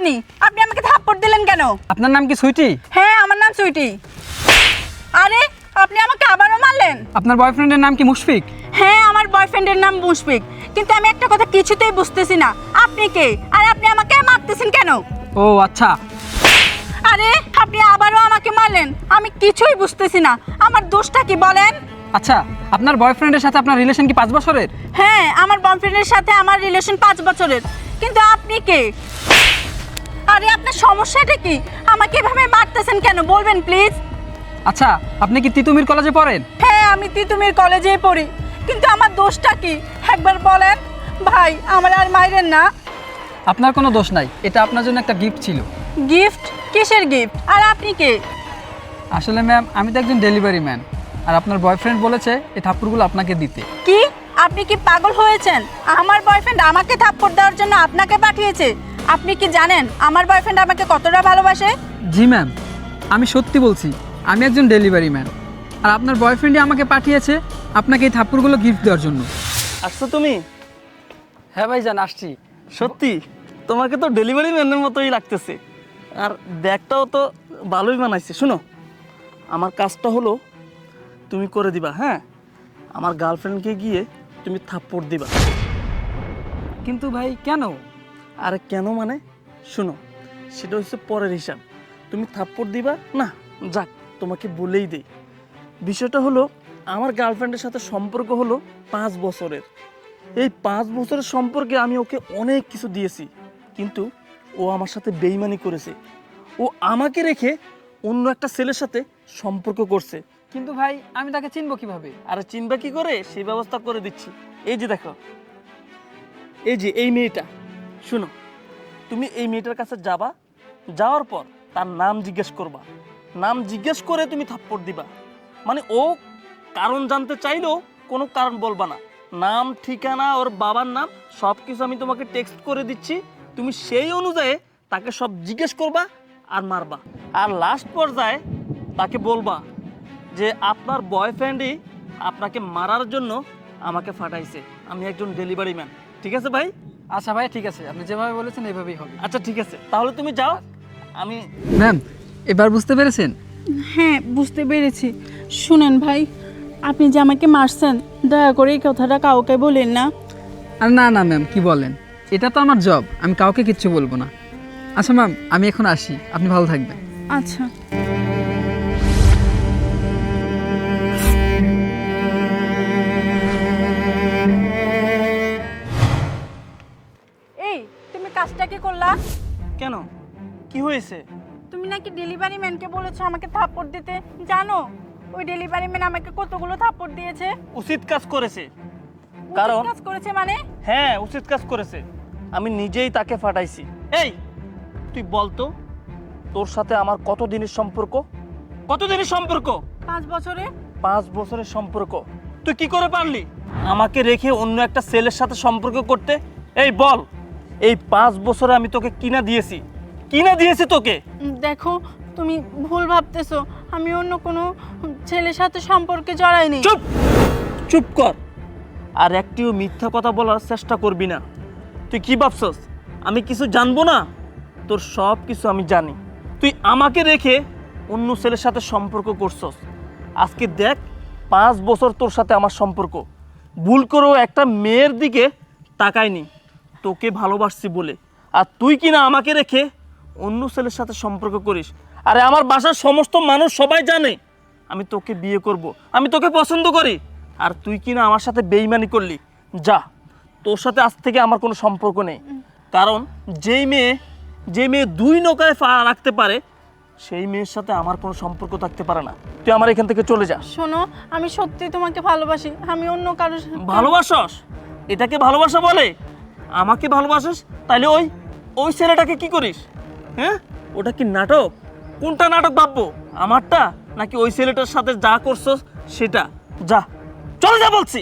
আপনি আপনি আমাকে থাপ্পড় দিলেন কেন? আপনার নাম কি সুইটি? হ্যাঁ, আমার নাম সুইটি। আরে আপনি আমাকে আবারও মারলেন। আপনার বয়ফ্রেন্ডের নাম কি মুশফিক? হ্যাঁ, আমার বয়ফ্রেন্ডের নাম মুশফিক। কিন্তু আমি একটা কথা কিছুতেই বুঝতেছি না, আপনি কে আর আপনি আমাকে মারতেছেন কেন? ও আচ্ছা। আরে আপনি আবারও আমাকে মারলেন, আমি কিছুই বুঝতেছি না, আমার দোষটা কি বলেন? আচ্ছা, আপনার বয়ফ্রেন্ডের সাথে আপনার রিলেশন কি 5 বছরের? হ্যাঁ, আমার বয়ফ্রেন্ডের সাথে আমার রিলেশন 5 বছরের। কিন্তু আপনি কে? আরে আপনার সমস্যাটা কি? আমাকে এভাবে মারতেছেন কেন বলবেন প্লিজ? আচ্ছা, আপনি কি তিতুমির কলেজে পড়েন? হ্যাঁ, আমি তিতুমির কলেজেই পড়ি। কিন্তু আমার দোষটা কি একবার বলেন? ভাই, আমার আর মাইরেন না। আপনার কোনো দোষ নাই, এটা আপনার জন্য একটা গিফট ছিল। গিফট? কিসের গিফট? আর আপনি কে? আসলে ম্যাম, আমি তো একজন ডেলিভারি ম্যান, আর আপনার বয়ফ্রেন্ড বলেছে এই থাপ্পড়গুলো আপনাকে দিতে। কি? আপনি কি পাগল হয়েছেন? আমার বয়ফ্রেন্ড আমাকে থাপ্পড় দেওয়ার জন্য আপনাকে পাঠিয়েছে। আপনি কি জানেন আমার বয়ফ্রেন্ড আমাকে কতটা ভালোবাসে? জি ম্যাম, আমি সত্যি বলছি, আমি একজন ডেলিভারি ম্যান, আর আপনার বয়ফ্রেন্ডই আমাকে পাঠিয়েছে আপনাকে এই থাপ্পড়গুলো গিফট দেওয়ার জন্য। আসছো তুমি? হ্যাঁ ভাইজান, আসছি। সত্যি তোমাকে তো ডেলিভারি ম্যানের মতোই লাগতেছে, আর ব্যাগটাও তো ভালোই বানাইছে। শুনো, আমার কাজটা হলো তুমি করে দিবা। হ্যাঁ, আমার গার্লফ্রেন্ডকে গিয়ে তুমি থাপ্পড় দিবা। কিন্তু ভাই কেন? আরে কেন মানে, শুনো, সেটা হচ্ছে পরের হিসাব। তুমি থাপ্পড় দিবা না, যাক তোমাকে বলেই দেই। বিষয়টা হলো, আমার গার্লফ্রেন্ডের সাথে সম্পর্ক হলো 5 বছরের। এই 5 বছরের সম্পর্কে আমি ওকে অনেক কিছু দিয়েছি, কিন্তু ও আমার সাথে বেইমানি করেছে। ও আমাকে রেখে অন্য একটা ছেলের সাথে সম্পর্ক করছে। কিন্তু ভাই, আমি তাকে চিনবো কিভাবে? আরে চিনবা কি করে, সেই ব্যবস্থা করে দিচ্ছি। এই যে দেখো, এই যে এই মেয়েটা, শুনো, তুমি এই মেয়েটার কাছে যাবা, যাওয়ার পর তার নাম জিজ্ঞেস করবা। নাম জিজ্ঞেস করে তুমি থাপ্পড় দিবা। মানে ও কারণ জানতে চাইলেও কোনো কারণ বলবা না। নাম, ঠিকানা, ওর বাবার নাম সব কিছু আমি তোমাকে টেক্সট করে দিচ্ছি। তুমি সেই অনুযায়ী তাকে সব জিজ্ঞেস করবা আর মারবা। আর লাস্ট পর্যায়ে তাকে বলবা যে আপনার বয়ফ্রেন্ডই আপনাকে মারার জন্য আমাকে ফাটাইছে, আমি একজন ডেলিভারি ম্যান। ঠিক আছে ভাই? আচ্ছা ভাই, ঠিক আছে, আপনি যেভাবে বলেছেন এইভাবেই হবে। আচ্ছা ঠিক আছে, তাহলে তুমি যাও। আমি ম্যাম, এবার বুঝতে পেরেছেন? হ্যাঁ, বুঝতে পেরেছি। শুনেন ভাই, আপনি যে আমাকে মারছেন, দয়া করে এই কথাটা কাউকে বলেন না। আর না না ম্যাম, কি বলেন, এটা তো আমার জব, আমি কাউকে কিচ্ছু বলবো না। আচ্ছা ম্যাম, আমি এখন আসি, আপনি ভালো থাকবেন। আচ্ছা। এই, তুমি কাজটা কি করলা? কেন, কি হয়েছে? তুমি নাকি ডেলিভারি ম্যানকে বলেছো আমাকে থাপ্পড় দিতে। জানো ওই ডেলিভারি ম্যান আমাকে কতগুলো থাপ্পড় দিয়েছে? উচিত কাজ করেছে। উচিত কারণ কাজ করেছে মানে? হ্যাঁ, উচিত কাজ করেছে। আমি নিজেই তাকে ফাটাইছি। এই তুই বলতো, তোর সাথে আমার কত দিনের সম্পর্ক? কত দিনের সম্পর্ক? 5 বছরে। 5 বছরের সম্পর্ক। তুই কি করে পারলি আমাকে রেখে অন্য একটা ছেলের সাথে সম্পর্ক করতে? এই বল, এই 5 বছরে আমি তোকে কিনা দিয়েছি তোকে। দেখো, তুমি ভুল ভাবতেছো, আমি অন্য কোনো ছেলের সাথে সম্পর্কে জড়াইনি। চুপ চুপ কর, আর একটিও মিথ্যা কথা বলার চেষ্টা করবি না। তুই কি ভাবছস আমি কিছু জানবো না? তোর সব কিছু আমি জানি। তুই আমাকে রেখে অন্য ছেলের সাথে সম্পর্ক করছস। আজকে দেখ, 5 বছর তোর সাথে আমার সম্পর্ক, ভুল করেও একটা মেয়ের দিকে তাকাইনি তোকে ভালোবাসছি বলে। আর তুই কিনা আমাকে রেখে অন্য ছেলের সাথে সম্পর্ক করিস। আরে আমার বাসার সমস্ত মানুষ সবাই জানে আমি তোকে বিয়ে করব, আমি তোকে পছন্দ করি। আর তুই কিনা আমার সাথে বেইমানি করলি। যা, তোর সাথে আজ থেকে আমার কোনো সম্পর্ক নেই। কারণ যে মেয়ে 2 নৌকায় পা রাখতে পারে, সেই মেয়ের সাথে আমার কোনো সম্পর্ক থাকতে পারে না। তুই আমার এখান থেকে চলে যা। শোনো, আমি সত্যি তোমাকে ভালোবাসি, আমি অন্য কারোর ভালোবাসস? এটাকে ভালোবাসা বলে? আমাকে ভালোবাসিস, তাহলে ওই ছেলেটাকে কি করিস? হ্যাঁ, ওটা কি নাটক? কোনটা নাটক ভাববো, আমারটা নাকি ওই ছেলেটার সাথে যা করছস সেটা? যা, চলে যা বলছি।